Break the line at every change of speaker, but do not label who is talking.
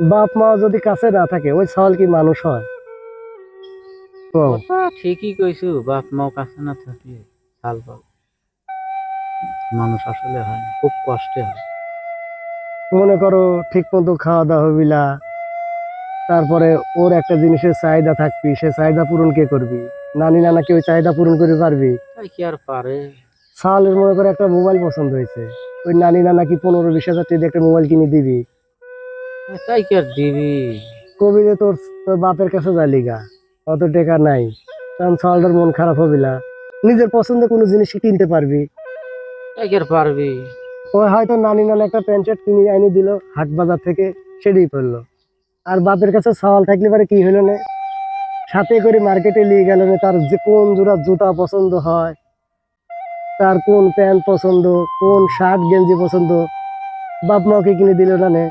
বাপ মা যদি কাছে না থাকে ওই ছাওয়াল কি মানুষ হয়? কও।
কথা ঠিকই কইছু, বাপ মাও কাছে না থাকলে হাল পাল মানুষ আসলে হয় না, খুব কষ্টে হয়।
মনে করো ঠিক মতো খাওয়া দাওয়া হবিলা, তারপরে ওর একটা জিনিসের চাহিদা থাকবি, সে চাহিদা পূরণ কে করবি? নানি নানা কি ওই চাহিদা পূরণ করে পারবি?
তাই কি আর পারে?
সালের মনে করে একটা মোবাইল পছন্দ হয়েছে, ওই নানি নানা কি 15-20 হাজার টাকা দিয়ে একটা মোবাইল কিনে দিবি?
তাই কি আর দিবি?
কবি যে তোর তোর বাপের কাছে যাইলি গা, অত টাকা নাই, তখন সালটার মন খারাপ হবিলা। নিজের পছন্দের কোনো জিনিস কিনতে পারবি?
তাই কি আর পারবি?
ওই হয়তো নানি নানা একটা প্যান্ট শার্ট কিনে এনে দিল হাট বাজার থেকে, সেটাই পড়লো। আর বাপের কাছে সওয়াল থাকলে পারে কি হলো না, সাথে করে মার্কেটে নিয়ে গেল না, তার যে কোন জোড়া জুতা পছন্দ হয়, তার কোন প্যান্ট পছন্দ, কোন শার্ট গেঞ্জি পছন্দ, বাপ মাকে কিনে দিল না নে।